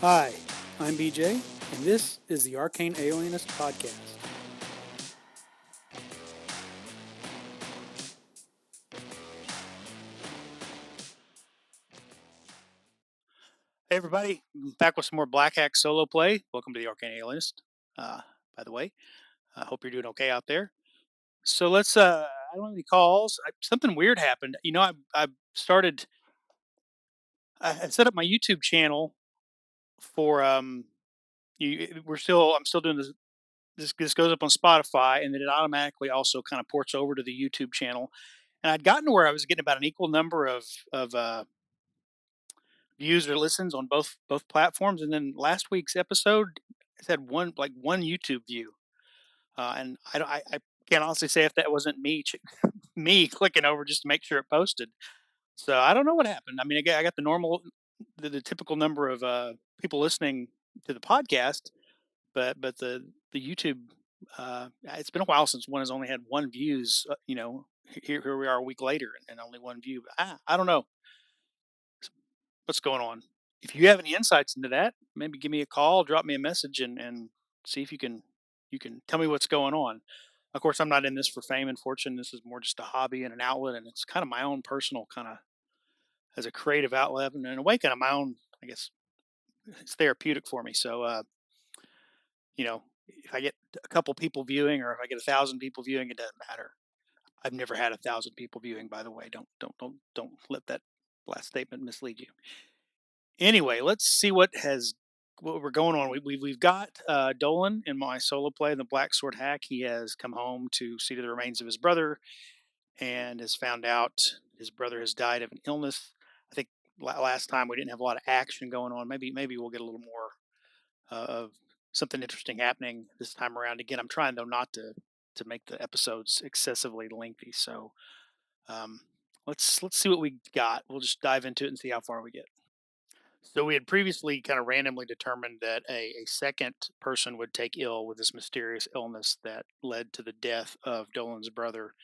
Hi, I'm BJ, and this is the Arcane Alienist Podcast. Hey, everybody, back with some more Black Hack solo play. Welcome to the Arcane Alienist, by the way. I hope you're doing okay out there. So I don't have any calls. Something weird happened. I started, I set up my YouTube channel for, I'm still doing this. This goes up on Spotify, and then it automatically also kind of ports over to the YouTube channel. And I'd gotten to where I was getting about an equal number of views or listens on both platforms. And then last week's episode has had one YouTube view, and I can't honestly say if that wasn't me clicking over just to make sure it posted. So I don't know what happened. I mean, I got the typical number of people listening to the podcast, but the YouTube. It's been a while since one has only had one views. Here we are a week later and only one view. But I don't know what's going on. If you have any insights into that, maybe give me a call, drop me a message, and see if you can tell me what's going on. Of course, I'm not in this for fame and fortune. This is more just a hobby and an outlet, and it's kind of my own personal kind of as a creative outlet and in a way kind of my own. I guess it's therapeutic for me. So, if I get a couple people viewing or if I get 1,000 people viewing, it doesn't matter. I've never had 1,000 people viewing, by the way. Don't let that last statement mislead you. Anyway, let's see what we're going on. We've got Dolan in my solo play, the Black Sword Hack. He has come home to see to the remains of his brother and has found out his brother has died of an illness. I think last time we didn't have a lot of action going on. Maybe we'll get a little more of something interesting happening this time around. Again, I'm trying though not to make the episodes excessively lengthy. So um, let's see what we got. We'll just dive into it and see how far we get. So we had previously kind of randomly determined that a second person would take ill with this mysterious illness that led to the death of Dolan's brother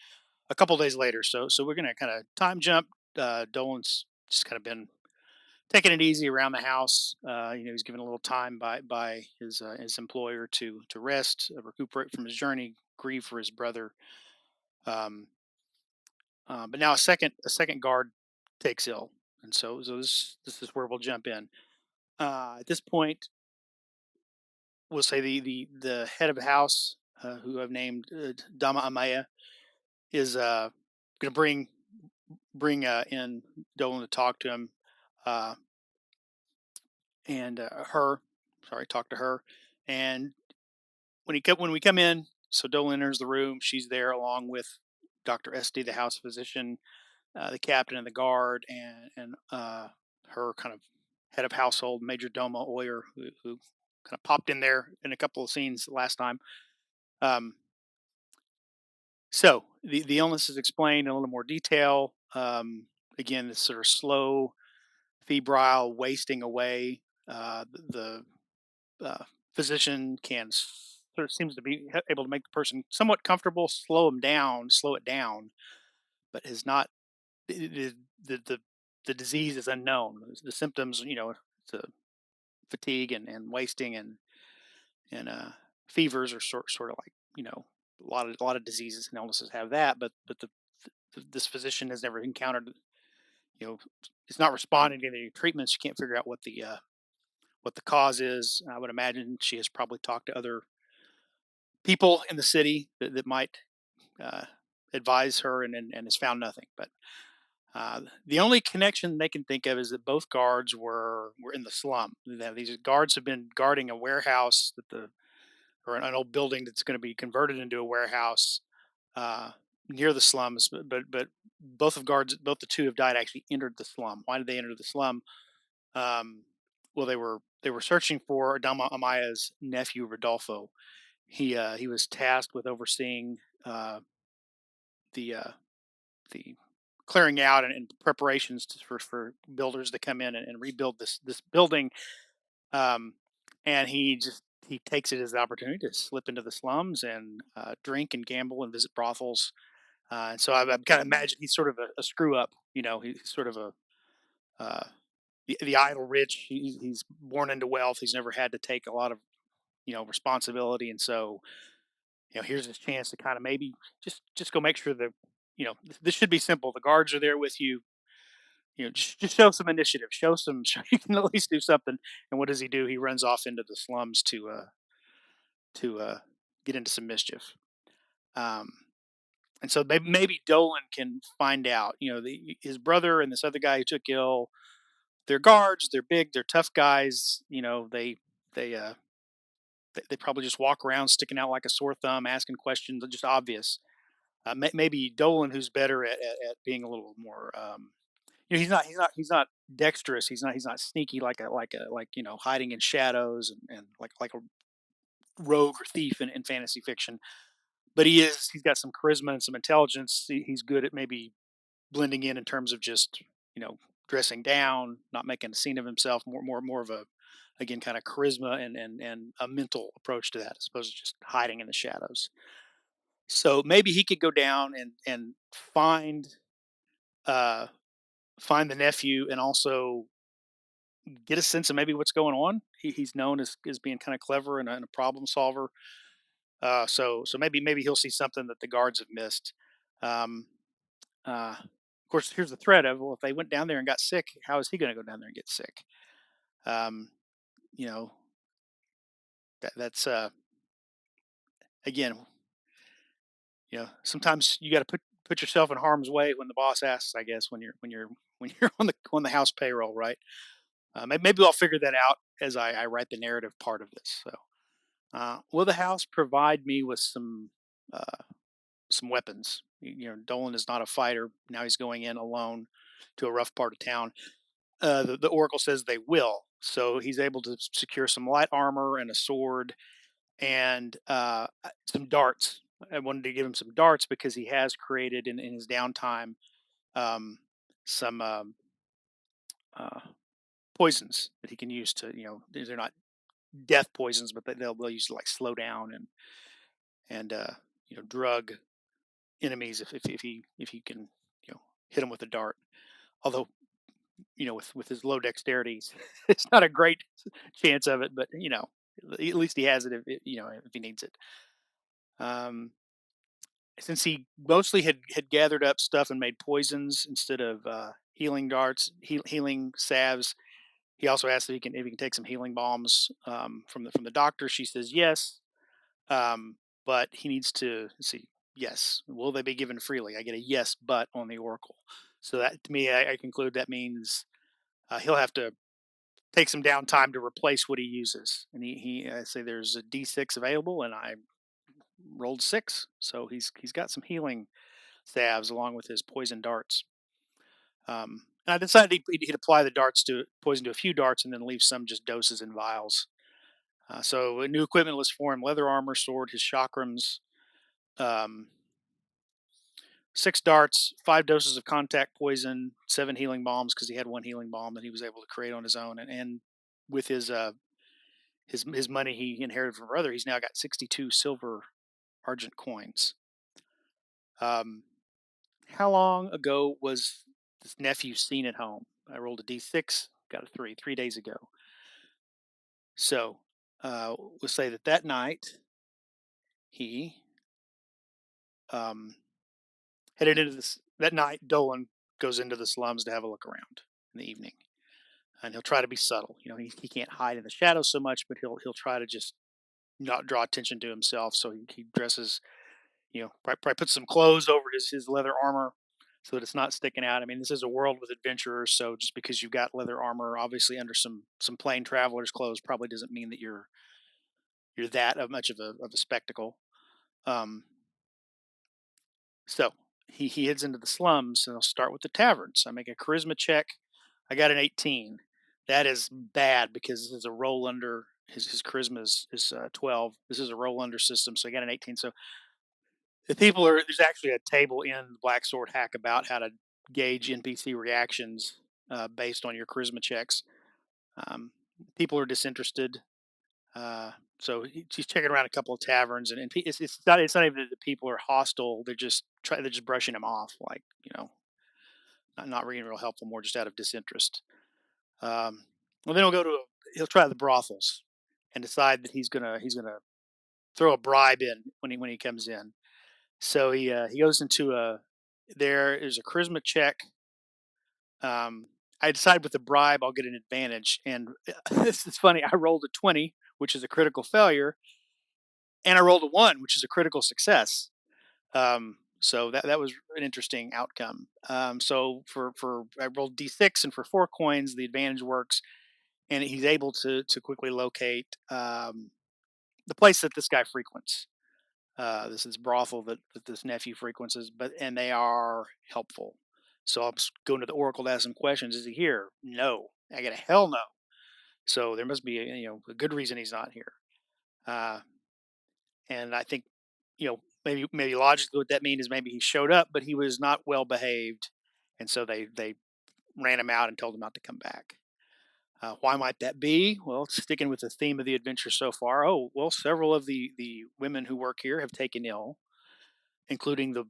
a couple days later. So we're gonna kind of time jump. Dolan's just kind of been taking it easy around the house. He's given a little time by his employer to rest, recuperate from his journey, grieve for his brother. Um, but now a second guard takes ill, and so this is where we'll jump in. At this point, we'll say the head of the house, who I've named Dama Amaya, is going to bring in Dolan to talk to him, uh, and her. Sorry, talk to her. And when we come in, so Dolan enters the room. She's there along with Doctor Esty, the house physician, the captain and the guard, and her kind of head of household, Major Domo Oyer, who kind of popped in there in a couple of scenes last time. Um, So the illness is explained in a little more detail. Again, this sort of slow, febrile wasting away. The physician sort of seems to be able to make the person somewhat comfortable, slow it down, but is not the the the, the disease is unknown. The symptoms, it's a fatigue and wasting and fevers are sort of like a lot of diseases and illnesses have that, but this physician has never encountered, you know, it's not responding to any treatments. She can't figure out what the cause is. I would imagine she has probably talked to other people in the city that might uh, advise her and has found nothing. But the only connection they can think of is that both guards were in the slum. Now, these guards have been guarding a warehouse or an old building that's going to be converted into a warehouse uh, near the slums. But both the two have died actually entered the slum. Why did they enter the slum? Um, well, they were searching for Adama Amaya's nephew Rodolfo. He was tasked with overseeing the the clearing out and preparations for builders to come in and rebuild this building. Um, and he takes it as an opportunity to slip into the slums and drink and gamble and visit brothels. And so I've kind of imagined he's sort of a screw up. He's sort of a uh, the idle rich. He's born into wealth. He's never had to take a lot of responsibility, and so here's his chance to kind of maybe just go make sure that this should be simple. The guards are there with you. Just show some initiative. Show some. Show you can at least do something. And what does he do? He runs off into the slums to get into some mischief. Um, and so maybe Dolan can find out. His brother and this other guy who took ill. They're guards. They're big. They're tough guys. They they probably just walk around sticking out like a sore thumb, asking questions, just obvious. Maybe Dolan, who's better at being a little more, he's not dexterous. He's not sneaky like hiding in shadows and like a rogue or thief in fantasy fiction. But he's got some charisma and some intelligence. He's good at maybe blending in terms of just you know dressing down, not making a scene of himself. More of a again kind of charisma and a mental approach to that as opposed to just hiding in the shadows. So maybe he could go down and uh find the nephew and also get a sense of maybe what's going on. He's known as being kind of clever and a problem solver. So maybe he'll see something that the guards have missed. Um, of course, here's the threat of, well, if they went down there and got sick, how is he going to go down there and get sick? Um, you know that's again, sometimes you got to put yourself in harm's way when the boss asks. I guess when you're on the house payroll, right? Maybe I'll figure that out as I write the narrative part of this. So, will the house provide me with some weapons? Dolan is not a fighter. Now he's going in alone to a rough part of town. The oracle says they will. So he's able to secure some light armor and a sword and some darts. I wanted to give him some darts because he has created in his downtime um, some uh, poisons that he can use to, they're not death poisons, but they'll use to like slow down and drug enemies if he can hit them with a dart. Although with his low dexterity, it's not a great chance of it, but at least he has it if he needs it. Um, since he mostly had gathered up stuff and made poisons instead of healing darts, healing salves. He also asked if he can take some healing bombs from the doctor. She says yes, um, but he needs to let's see. Yes, will they be given freely? I get a yes, but on the oracle. So that to me, I conclude that means he'll have to take some downtime to replace what he uses. And he I say there's a D6 available, and I rolled six, so he's got some healing salves along with his poison darts. And I decided he'd apply the darts to poison to a few darts and then leave some just doses in vials. So new equipment was for him: leather armor, sword, his chakrams, um, six darts, five doses of contact poison, seven healing bombs because he had one healing bomb that he was able to create on his own, and with his money he inherited from brother, he's now got 62 silver argent coins. Um, how long ago was this nephew seen at home? I rolled a d6, got a 3 days ago. So we'll say that night he um, headed into this. That night, Dolan goes into the slums to have a look around in the evening, and he'll try to be subtle. He can't hide in the shadows so much, but he'll try to just not draw attention to himself. So he dresses, probably puts some clothes over his leather armor so that it's not sticking out. I mean, this is a world with adventurers, so just because you've got leather armor, obviously under some plain traveler's clothes, probably doesn't mean that you're that of much of a spectacle. Um, so he heads into the slums, and I'll start with the taverns. I make a charisma check. I got an 18. That is bad because this is a roll under. His charisma is 12. This is a roll under system, so I got an 18. So there's actually a table in Black Sword Hack about how to gauge NPC reactions based on your charisma checks. Um, People are disinterested. She's checking around a couple of taverns, and it's not even that the people are hostile. They're just brushing him off, like not really real helpful, more just out of disinterest. Um, well, then he'll try the brothels and decide that he's gonna throw a bribe in when he comes in. So he goes into a there is a charisma check. Um, I decide with the bribe I'll get an advantage, and this is funny. I rolled a 20, which is a critical failure, and I rolled a 1, which is a critical success. So that was an interesting outcome. So for I rolled d6, and for 4 coins, the advantage works, and he's able to quickly locate the place that this guy frequents. This is brothel that this nephew frequents, but and they are helpful. So I'm going to the oracle to ask some questions. Is he here? No. I get a hell no. So there must be a good reason he's not here. Uh, and I think maybe logically what that means is maybe he showed up, but he was not well behaved, and so they ran him out and told him not to come back. Why might that be? Well, sticking with the theme of the adventure so far. Oh, well, several of the women who work here have taken ill, including the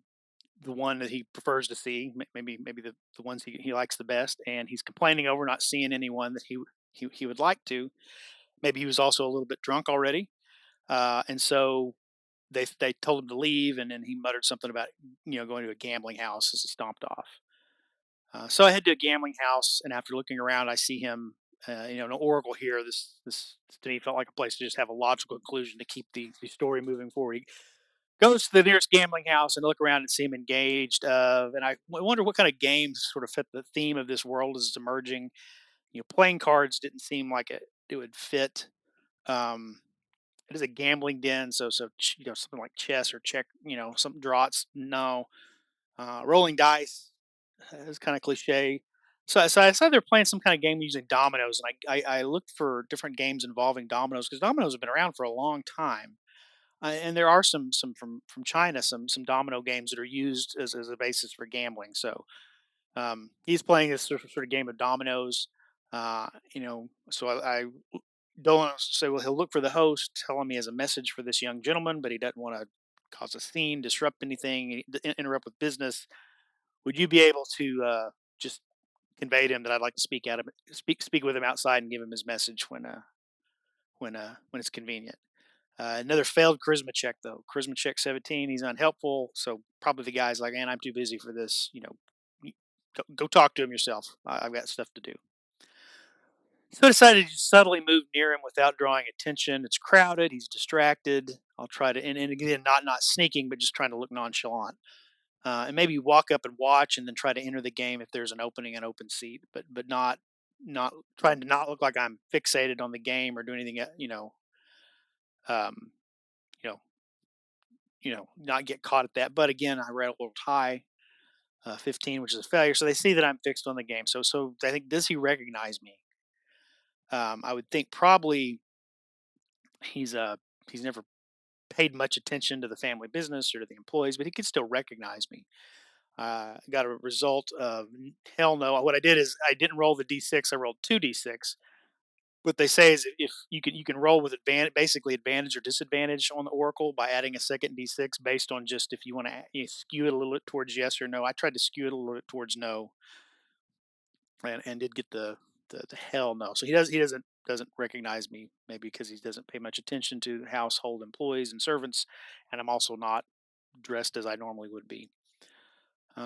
one that he prefers to see, maybe the ones he likes the best, and he's complaining over not seeing anyone that he would like to. Maybe he was also a little bit drunk already, and so they told him to leave, and then he muttered something about going to a gambling house as he stomped off. So I head to a gambling house, and after looking around, I see him. An oracle here. This to me felt like a place to just have a logical conclusion to keep the story moving forward. He goes to the nearest gambling house and look around and see him engaged. And wonder what kind of games sort of fit the theme of this world as it's emerging. Playing cards didn't seem like it would fit. Um, it is a gambling den, so something like chess or check. Some draughts. No, rolling dice is kind of cliche. So I decided they're playing some kind of game using dominoes, and I looked for different games involving dominoes because dominoes have been around for a long time. And there are some from China, some domino games that are used as a basis for gambling. So he's playing this sort of game of dominoes. So I Dolen say, well, he'll look for the host, tell him he has a message for this young gentleman, but he doesn't want to cause a scene, disrupt anything, interrupt with business. Would you be able to just convey to him that I'd like to speak with him outside and give him his message when it's convenient? Another failed charisma check though. Charisma check 17. He's unhelpful. So probably the guy's like, man, I'm too busy for this. Go talk to him yourself. I've got stuff to do. So I decided to subtly move near him without drawing attention. It's crowded. He's distracted. I'll try to, and again, not sneaking, but just trying to look nonchalant. And maybe walk up and watch, and then try to enter the game if there's an open seat, but not trying to not look like I'm fixated on the game or do anything. Um, you know, not get caught at that. But again, I read a little high, 15, which is a failure. So they see that I'm fixed on the game. So I think, does he recognize me? I would think probably he's uh he's never paid much attention to the family business or to the employees, but he could still recognize me. Got a result of hell no. What I did is I didn't roll the d6. I rolled 2d6. What they say is if you can roll with advantage, basically advantage or disadvantage on the oracle by adding a second d6 based on just if you want to skew it a little bit towards yes or no. I tried to skew it a little bit towards no, and did get the hell no. So he doesn't recognize me, maybe because he doesn't pay much attention to household employees and servants, and I'm also not dressed as I normally would be.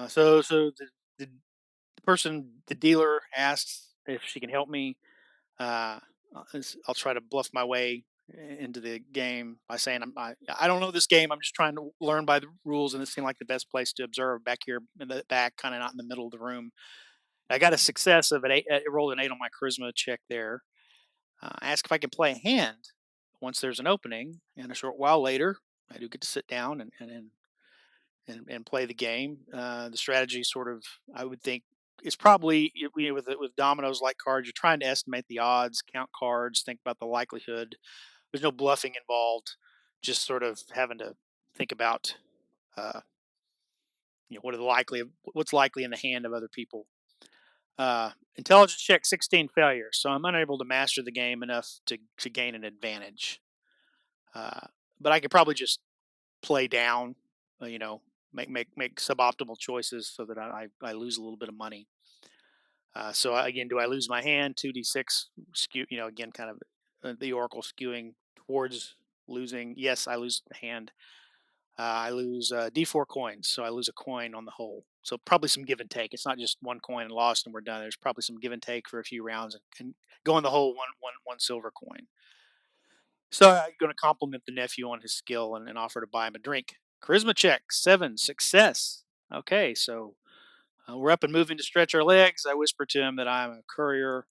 So the dealer asks if she can help me. Uh, I'll try to bluff my way into the game by saying I don't know this game. I'm just trying to learn by the rules, and this seemed like the best place to observe back here in the back, kind of not in the middle of the room. I got a success of an 8. I rolled an 8 on my charisma check there. Ask if I can play a hand once there's an opening, and a short while later, I do get to sit down and play the game. The strategy sort of, I would think, is probably with dominoes like cards. You're trying to estimate the odds, count cards, think about the likelihood. There's no bluffing involved. Just sort of having to think about uh, what's likely in the hand of other people. Intelligence check 16 failures, so I'm unable to master the game enough to gain an advantage. Uh, but I could probably just play down, uh, you know, make suboptimal choices so that I lose a little bit of money. Again, do I lose my hand? 2d6 skew. Again, kind of the oracle skewing towards losing. Yes, I lose the hand. I lose d4 coins, so I lose a coin on the whole. So probably some give and take. It's not just one coin and lost and we're done. There's probably some give and take for a few rounds and go on the whole one silver coin. So I'm going to compliment the nephew on his skill and offer to buy him a drink. Charisma check 7, success. Okay, so we're up and moving to stretch our legs. I whisper to him that I'm a courier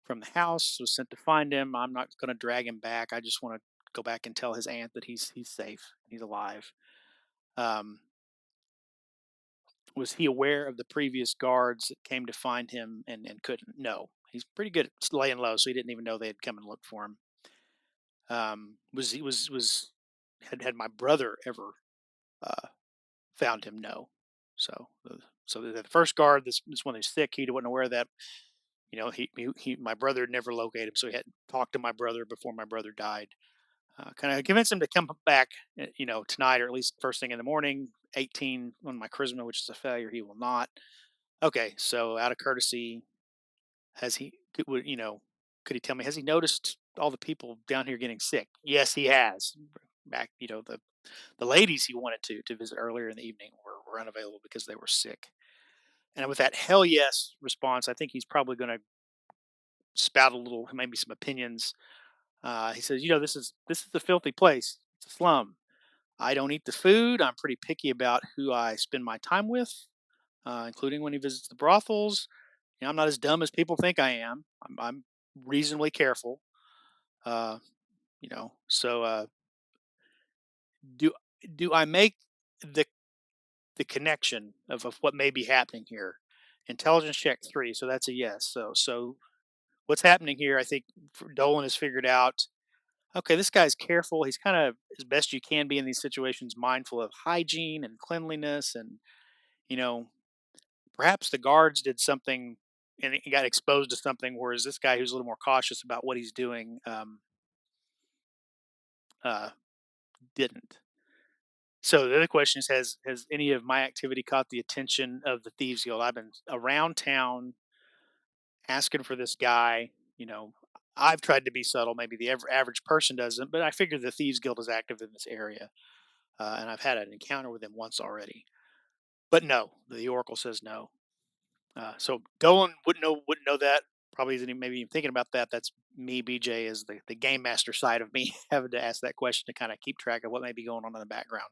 from the house, was sent to find him. I'm not going to drag him back. I just want to go back and tell his aunt that he's safe, he's alive. Um, was he aware of the previous guards that came to find him and couldn't? No, he's pretty good at laying low, so he didn't even know they had come and looked for him. Was he was had my brother ever uh, found him? No. So the first guard, this one who's sick, he wasn't aware of that. My brother had never located him, so he had talked to my brother before my brother died. Kind of convinced him to come back, tonight or at least first thing in the morning. 18 on my charisma, which is a failure. He will not. Okay, so out of courtesy, has he? Could he tell me? Has he noticed all the people down here getting sick? Yes, he has. Back, the ladies he wanted to visit earlier in the evening were unavailable because they were sick. And with that hell yes response, I think he's probably going to spout a little, maybe some opinions. He says, this is a filthy place. It's a slum. I don't eat the food. I'm pretty picky about who I spend my time with, including when he visits the brothels. I'm not as dumb as people think I am. I'm reasonably careful. Uh, do do I make the the connection of what may be happening here? Intelligence check 3, so that's a yes. So what's happening here? I think Dolan has figured out. Okay, this guy's careful. He's kind of as best you can be in these situations, mindful of hygiene and cleanliness, and you know perhaps the guards did something and he got exposed to something, whereas this guy who's a little more cautious about what he's doing uh, didn't. So the other question is, has any of my activity caught the attention of the thieves guild? I've been around town asking for this guy. You know, I've tried to be subtle. Maybe the average person doesn't, but I figure the thieves guild is active in this area, and I've had an encounter with him once already. But no, the oracle says no. So Dolan wouldn't know that. Probably isn't maybe even thinking about that. That's me, BJ, is the game master side of me having to ask that question to kind of keep track of what may be going on in the background.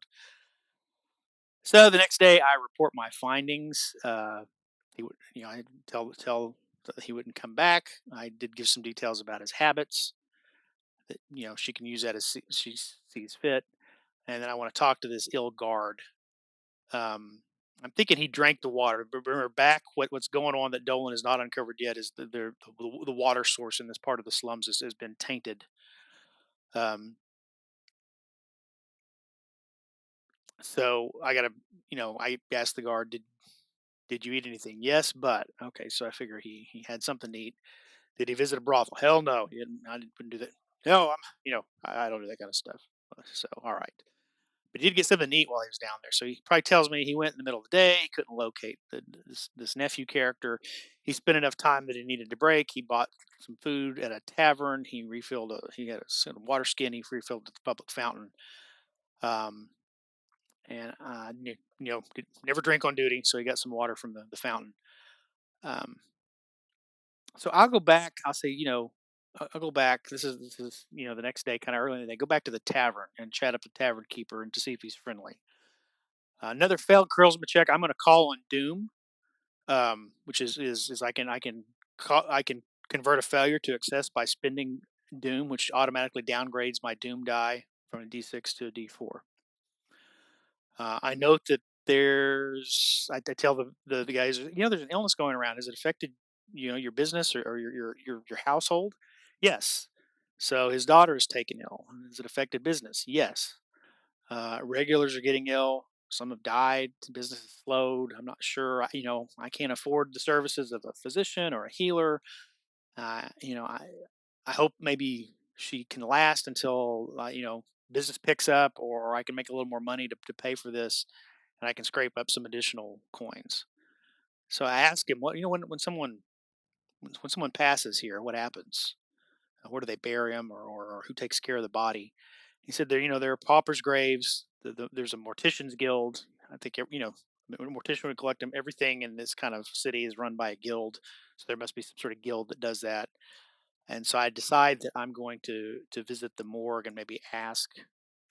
So the next day, I report my findings. He would, I tell that he wouldn't come back. I did give some details about his habits that she can use that as she sees fit. And then I want to talk to this ill guard. Um, I'm thinking he drank the water. But remember, back what's going on that Dolan has not uncovered yet is the water source in this part of the slums has been tainted. Um, so I got to, I asked the guard, did you eat anything? Yes, but okay. So I figure he had something to eat. Did he visit a brothel? Hell no, he didn't. Wouldn't do that. No, I don't do that kind of stuff. So all right. But he did get something to eat while he was down there. So he probably tells me he went in the middle of the day. He couldn't locate this nephew character. He spent enough time that he needed to break. He bought some food at a tavern. He had a sort of water skin. He refilled at the public fountain. Um, and never drink on duty, so he got some water from the fountain. Um, so I'll go back. I'll say, I'll go back. This is the next day, kind of early in the day. Go back to the tavern and chat up the tavern keeper and to see if he's friendly. Another failed charisma check. I'm going to call on Doom, which is I can convert a failure to success by spending Doom, which automatically downgrades my Doom die from a D6 to a D4. I note that I tell the guys, there's an illness going around. Has it affected your business or your household? Yes. So his daughter is taken ill. Has it affected business? Yes. Regulars are getting ill. Some have died. Business has slowed. I'm not sure. I can't afford the services of a physician or a healer. Uh, you know, I I hope maybe she can last until business picks up, or I can make a little more money to pay for this, and I can scrape up some additional coins. So I ask him, what when someone When someone passes here, what happens? Where do they bury him, or who takes care of the body? He said there are paupers' graves. There's a mortician's guild. I think a mortician would collect them. Everything in this kind of city is run by a guild, so there must be some sort of guild that does that. And so I decide that I'm going to visit the morgue and maybe ask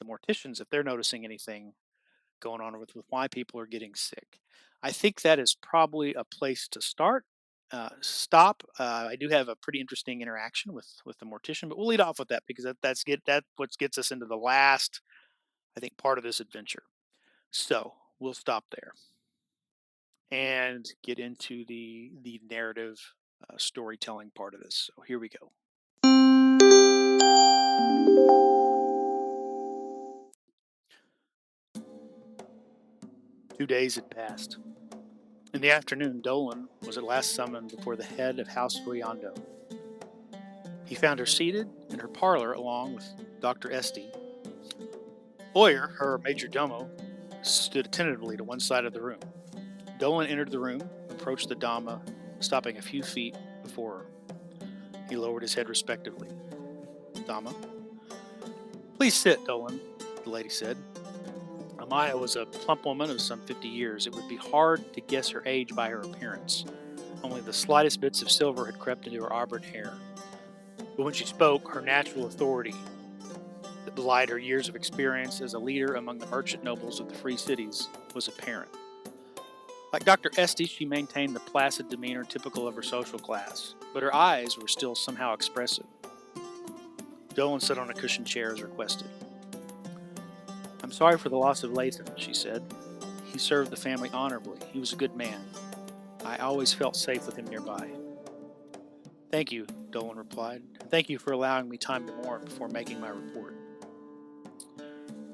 the morticians if they're noticing anything going on with why people are getting sick. I think that is probably a place to start. Stop. I do have a pretty interesting interaction with the mortician, but we'll lead off with that because that what gets us into the last, I think, part of this adventure. So we'll stop there and get into the narrative storytelling part of this. So here we go. 2 days had passed. In the afternoon, Dolen was at last summoned before the head of House Fuyando. He found her seated in her parlor along with Dr. Este. Boyer, her major domo, stood attentively to one side of the room. Dolan entered the room, approached the Dama, stopping a few feet before her. He lowered his head respectfully. Dama. Please sit, Dolan, the lady said. Amaya was a plump woman of some 50 years. It would be hard to guess her age by her appearance. Only the slightest bits of silver had crept into her auburn hair. But when she spoke, her natural authority that belied her years of experience as a leader among the merchant nobles of the free cities was apparent. Like Dr. Este, she maintained the placid demeanor typical of her social class, but her eyes were still somehow expressive. Dolan sat on a cushioned chair as requested. I'm sorry for the loss of Lathan, she said. He served the family honorably. He was a good man. I always felt safe with him nearby. Thank you, Dolan replied. Thank you for allowing me time to mourn before making my report.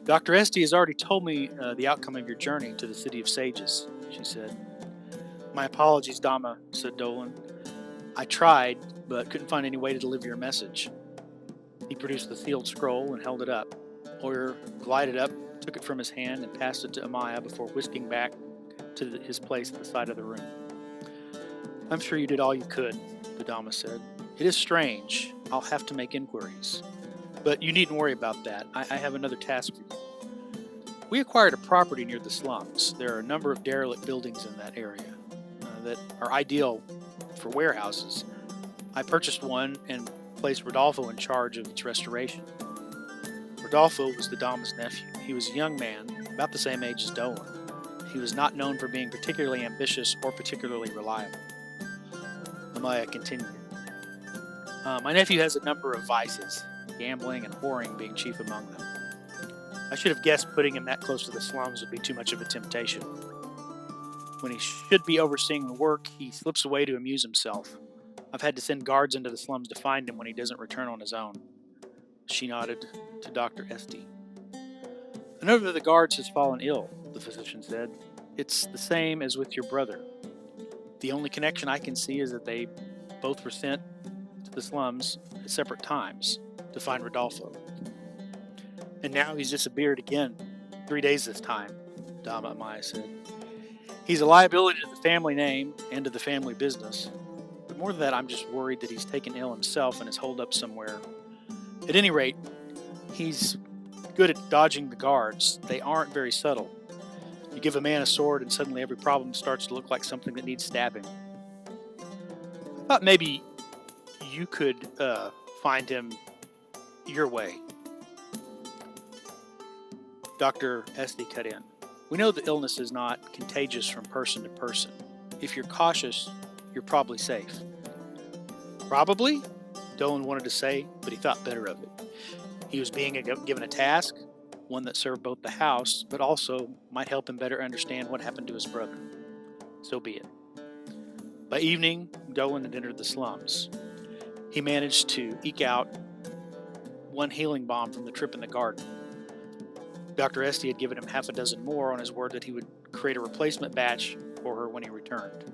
Dr. Este has already told me the outcome of your journey to the city of sages, she said. My apologies, Dama, said Dolan. I tried, but couldn't find any way to deliver your message. He produced the sealed scroll and held it up. Hoyer glided up, took it from his hand, and passed it to Amaya before whisking back to his place at the side of the room. I'm sure you did all you could, the Dama said. It is strange. I'll have to make inquiries. But you needn't worry about that. I have another task for you. We acquired a property near the slums. There are a number of derelict buildings in that area that are ideal for warehouses. I purchased one and placed Rodolfo in charge of its restoration. Rodolfo was the Dama's nephew. He was a young man, about the same age as Dolan. He was not known for being particularly ambitious or particularly reliable. Amaya continued. My nephew has a number of vices, gambling and whoring being chief among them. I should have guessed putting him that close to the slums would be too much of a temptation. When he should be overseeing the work, he slips away to amuse himself. I've had to send guards into the slums to find him when he doesn't return on his own. She nodded to Dr. Este. Another of the guards has fallen ill, the physician said. It's the same as with your brother. The only connection I can see is that they both were sent to the slums at separate times to find Rodolfo. And now he's disappeared again. 3 days this time, Dama Amaya said. He's a liability to the family name and to the family business. But more than that, I'm just worried that he's taken ill himself and is holed up somewhere. At any rate, he's good at dodging the guards. They aren't very subtle. You give a man a sword and suddenly every problem starts to look like something that needs stabbing. I thought maybe you could find him your way. Dr. Este cut in. We know the illness is not contagious from person to person. If you're cautious, you're probably safe. Probably? Dolan wanted to say, but he thought better of it. He was being given a task, one that served both the house, but also might help him better understand what happened to his brother. So be it. By evening, Dolan had entered the slums. He managed to eke out one healing balm from the trip in the garden. Dr. Este had given him half a dozen more on his word that he would create a replacement batch for her when he returned.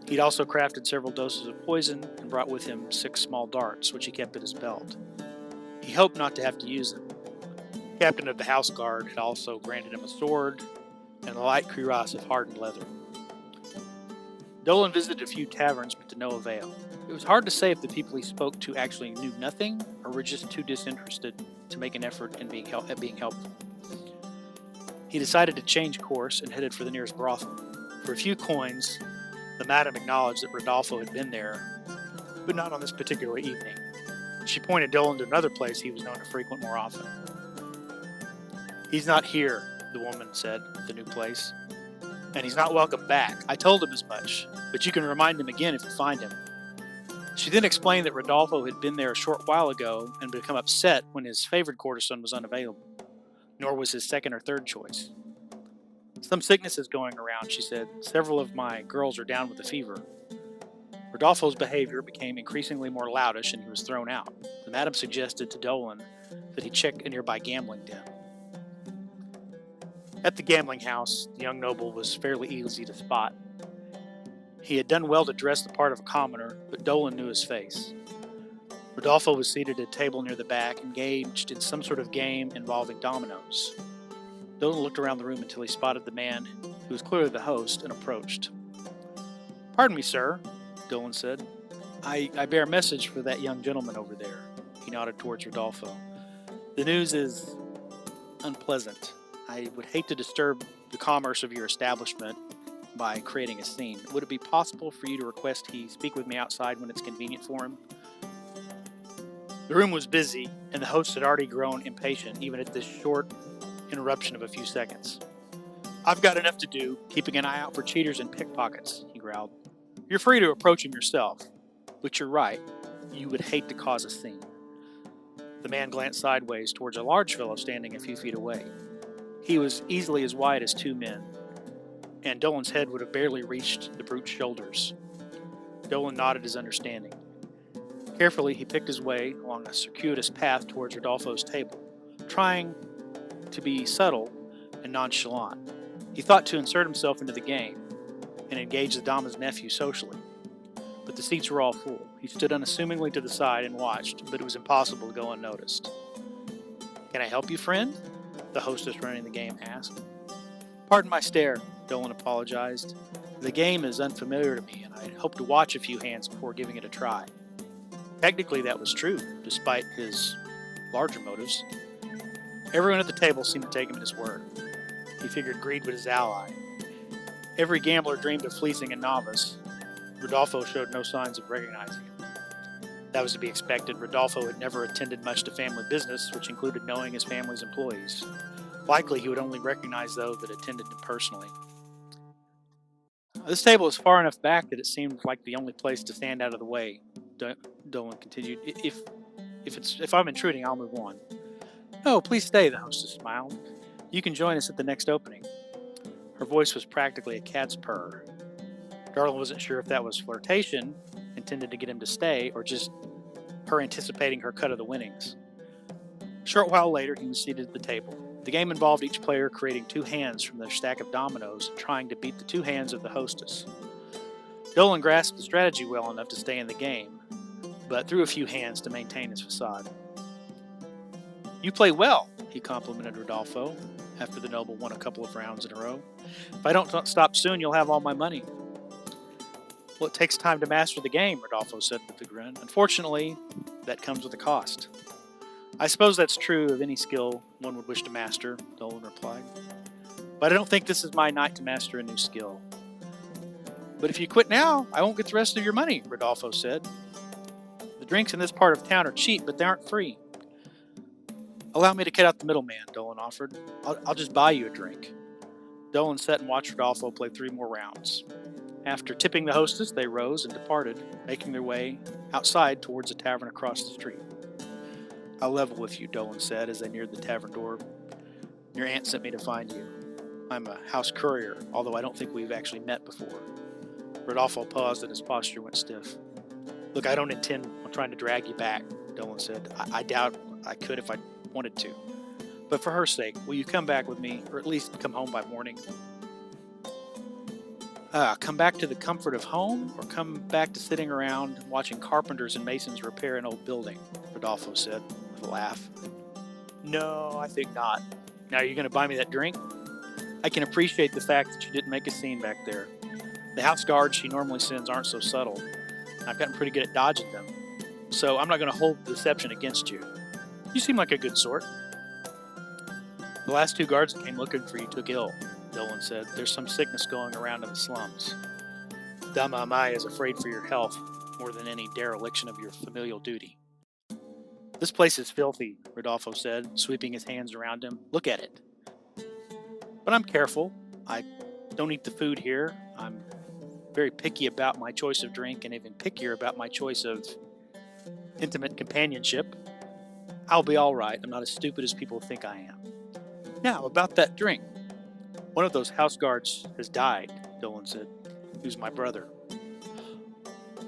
He'd also crafted several doses of poison and brought with him 6 small darts, which he kept at his belt. He hoped not to have to use them. The captain of the house guard had also granted him a sword and a light cuirass of hardened leather. Dolan visited a few taverns, but to no avail. It was hard to say if the people he spoke to actually knew nothing or were just too disinterested to make an effort in at being helpful. He decided to change course and headed for the nearest brothel. For a few coins, the madam acknowledged that Rodolfo had been there, but not on this particular evening. She pointed Dolan to another place he was known to frequent more often. "He's not here," the woman said at the new place, "and he's not welcome back. I told him as much, but you can remind him again if you find him." She then explained that Rodolfo had been there a short while ago and become upset when his favorite courtesan was unavailable, nor was his second or third choice. "Some sickness is going around," she said. "Several of my girls are down with a fever." Rodolfo's behavior became increasingly more loutish and he was thrown out. The madam suggested to Dolan that he check a nearby gambling den. At the gambling house, the young noble was fairly easy to spot. He had done well to dress the part of a commoner, but Dolan knew his face. Rodolfo was seated at a table near the back, engaged in some sort of game involving dominoes. Dolan looked around the room until he spotted the man, who was clearly the host, and approached. "Pardon me, sir," Dolan said. I bear a message for that young gentleman over there." He nodded towards Rodolfo. "The news is unpleasant. I would hate to disturb the commerce of your establishment by creating a scene. Would it be possible for you to request he speak with me outside when it's convenient for him?" The room was busy, and the host had already grown impatient even at this short interruption of a few seconds. "I've got enough to do, keeping an eye out for cheaters and pickpockets," he growled. "You're free to approach him yourself, but you're right. You would hate to cause a scene." The man glanced sideways towards a large fellow standing a few feet away. He was easily as wide as two men, and Dolan's head would have barely reached the brute's shoulders. Dolan nodded his understanding. Carefully, he picked his way along a circuitous path towards Rodolfo's table, trying to be subtle and nonchalant. He thought to insert himself into the game and engage the Dama's nephew socially, but the seats were all full. He stood unassumingly to the side and watched, but it was impossible to go unnoticed. "Can I help you, friend?" the hostess running the game asked. "Pardon my stare," Dolan apologized. "The game is unfamiliar to me, and I hope to watch a few hands before giving it a try." Technically, that was true, despite his larger motives. Everyone at the table seemed to take him at his word. He figured greed was his ally. Every gambler dreamed of fleecing a novice. Rodolfo showed no signs of recognizing him. That was to be expected. Rodolfo had never attended much to family business, which included knowing his family's employees. Likely, he would only recognize those that attended him personally. "This table is far enough back that it seemed like the only place to stand out of the way," Dolan continued. If I'm intruding, I'll move on." "No, please stay," the hostess smiled. "You can join us at the next opening." Her voice was practically a cat's purr. Darla wasn't sure if that was flirtation, intended to get him to stay, or just her anticipating her cut of the winnings. A short while later, he was seated at the table. The game involved each player creating two hands from their stack of dominoes and trying to beat the two hands of the hostess. Dolan grasped the strategy well enough to stay in the game, but threw a few hands to maintain his facade. "You play well," he complimented Rodolfo, after the noble won a couple of rounds in a row. "If I don't stop soon, you'll have all my money." "Well, it takes time to master the game," Rodolfo said with a grin. "Unfortunately, that comes with a cost." "I suppose that's true of any skill one would wish to master," Dolan replied. "But I don't think this is my night to master a new skill." "But if you quit now, I won't get the rest of your money," Rodolfo said. "The drinks in this part of town are cheap, but they aren't free." "Allow me to cut out the middleman," Dolan offered. I'll just buy you a drink." Dolan sat and watched Rodolfo play 3 more rounds. After tipping the hostess, they rose and departed, making their way outside towards a tavern across the street. "I'll level with you," Dolan said as they neared the tavern door. "Your aunt sent me to find you. I'm a house courier, although I don't think we've actually met before." Rodolfo paused and his posture went stiff. "Look, I don't intend on trying to drag you back," Dolan said. I doubt I could if I wanted to. "But for her sake, will you come back with me, or at least come home by morning?" Come back to the comfort of home, or come back to sitting around watching carpenters and masons repair an old building?" Rodolfo said with a laugh. "No, I think not. Now, are you going to buy me that drink?" "I can appreciate the fact that you didn't make a scene back there. The house guards she normally sends aren't so subtle. I've gotten pretty good at dodging them, so I'm not going to hold the deception against you. You seem like a good sort. The last two guards that came looking for you took ill, Dolan said. There's some sickness going around in the slums. Dama Amaya is afraid for your health more than any dereliction of your familial duty. This place is filthy, Rodolfo said, sweeping his hands around him. Look at it. But I'm careful. I don't eat the food here. I'm very picky about my choice of drink and even pickier about my choice of intimate companionship. I'll be all right. I'm not as stupid as people think I am. Now, about that drink. One of those house guards has died, Dolan said. He was my brother.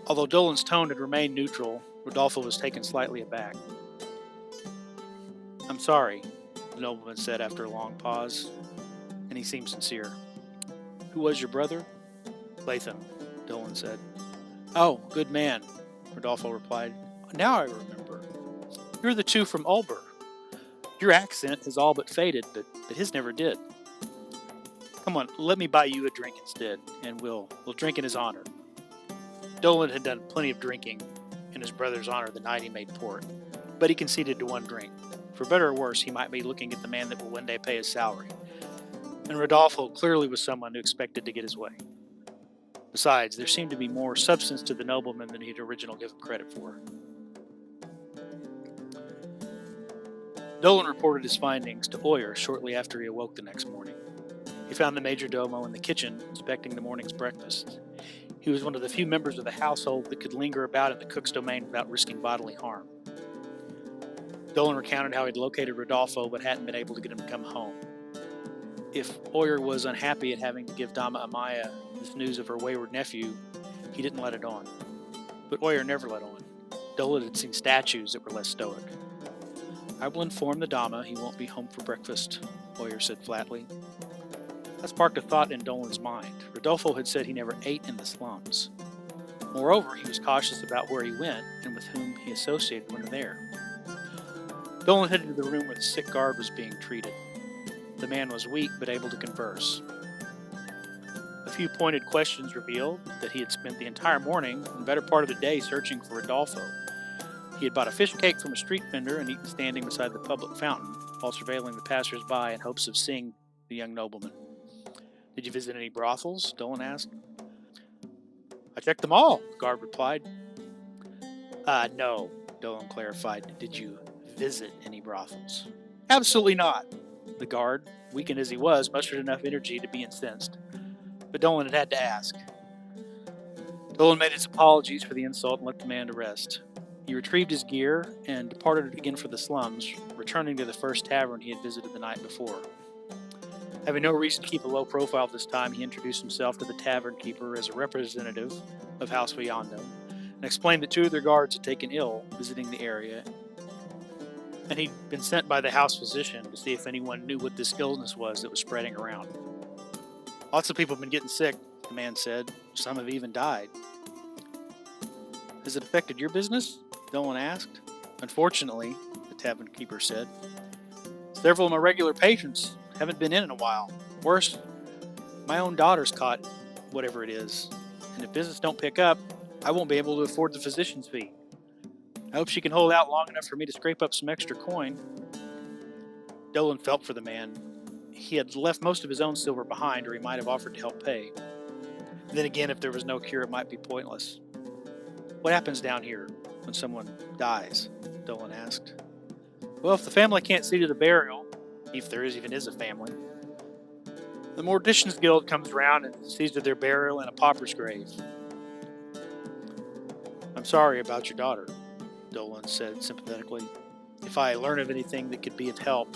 Although Dolan's tone had remained neutral, Rodolfo was taken slightly aback. I'm sorry, the nobleman said after a long pause, and he seemed sincere. Who was your brother? Latham, Dolan said. Oh, good man, Rodolfo replied. Now I remember. You're the two from Ulber. Your accent has all but faded, but his never did. Come on, let me buy you a drink instead, and we'll drink in his honor. Dolan had done plenty of drinking in his brother's honor the night he made port, but he conceded to one drink. For better or worse, he might be looking at the man that will one day pay his salary. And Rodolfo clearly was someone who expected to get his way. Besides, there seemed to be more substance to the nobleman than he'd originally given credit for. Dolan reported his findings to Oyer shortly after he awoke the next morning. He found the major domo in the kitchen, inspecting the morning's breakfast. He was one of the few members of the household that could linger about in the cook's domain without risking bodily harm. Dolan recounted how he'd located Rodolfo but hadn't been able to get him to come home. If Oyer was unhappy at having to give Dama Amaya this news of her wayward nephew, he didn't let it on. But Oyer never let on. Dolan had seen statues that were less stoic. I will inform the Dama he won't be home for breakfast, Oyer said flatly. That sparked a thought in Dolan's mind. Rodolfo had said he never ate in the slums. Moreover, he was cautious about where he went and with whom he associated when there. Dolan headed to the room where the sick guard was being treated. The man was weak but able to converse. A few pointed questions revealed that he had spent the entire morning and better part of the day searching for Rodolfo. He had bought a fish cake from a street vendor and eaten standing beside the public fountain while surveilling the passers-by in hopes of seeing the young nobleman. Did you visit any brothels? Dolan asked. I checked them all, the guard replied. No, Dolan clarified. Did you visit any brothels? Absolutely not. The guard, weakened as he was, mustered enough energy to be incensed. But Dolan had to ask. Dolan made his apologies for the insult and let the man to rest. He retrieved his gear and departed again for the slums, returning to the first tavern he had visited the night before. Having no reason to keep a low profile this time, he introduced himself to the tavern keeper as a representative of House Villando and explained that two of their guards had taken ill visiting the area, and he'd been sent by the house physician to see if anyone knew what this illness was that was spreading around. Lots of people have been getting sick, the man said. Some have even died. Has it affected your business? Dolan asked. Unfortunately, the tavern keeper said. Several of my regular patrons haven't been in a while. Worse, my own daughter's caught whatever it is, and if business don't pick up, I won't be able to afford the physician's fee. I hope she can hold out long enough for me to scrape up some extra coin. Dolan felt for the man. He had left most of his own silver behind, or he might have offered to help pay. Then again, if there was no cure, it might be pointless. What happens down here when someone dies? Dolan asked. Well, if the family can't see to the burial, if there even is a family, the Morticians Guild comes around and sees to their burial in a pauper's grave. I'm sorry about your daughter, Dolan said sympathetically. If I learn of anything that could be of help,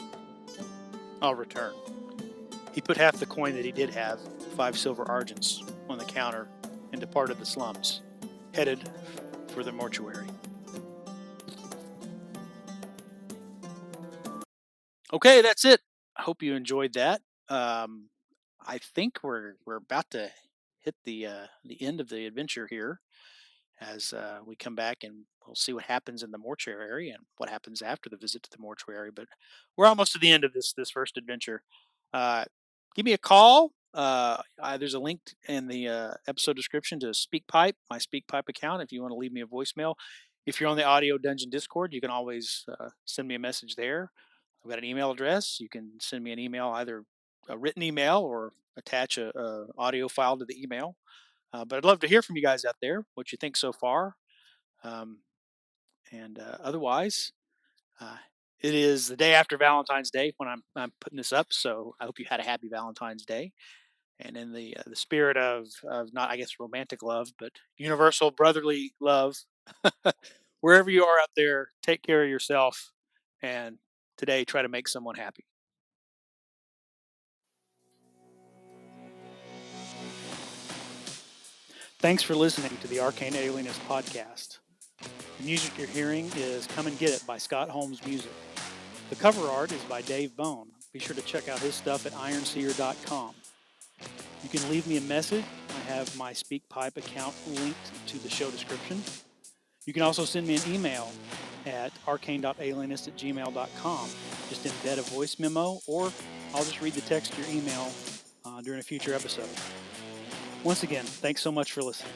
I'll return. He put half the coin that he did have, 5 silver argents, on the counter and departed the slums, headed for the mortuary. Okay, that's it. I hope you enjoyed that. I think we're about to hit the end of the adventure here as we come back and we'll see what happens in the mortuary and what happens after the visit to the mortuary. But we're almost to the end of this first adventure. Uh, Give me a call. There's a link in the episode description to SpeakPipe, my SpeakPipe account, if you want to leave me a voicemail. If you're on the Audio Dungeon Discord, you can always send me a message there. I've got an email address. You can send me an email, either a written email or attach a audio file to the email. But I'd love to hear from you guys out there, what you think so far. Um, and otherwise, uh, it is the day after Valentine's Day when I'm putting this up. So I hope you had a happy Valentine's Day. And in the spirit of not, I guess, romantic love, but universal brotherly love, wherever you are out there, take care of yourself, and today try to make someone happy. Thanks for listening to the Arcane Alienist podcast. The music you're hearing is "Come and Get It" by Scott Holmes Music. The cover art is by Dave Bone. Be sure to check out his stuff at ironseer.com. You can leave me a message. I have my SpeakPipe account linked to the show description. You can also send me an email at arcane.alienist@gmail.com. Just embed a voice memo, or I'll just read the text to your email during a future episode. Once again, thanks so much for listening.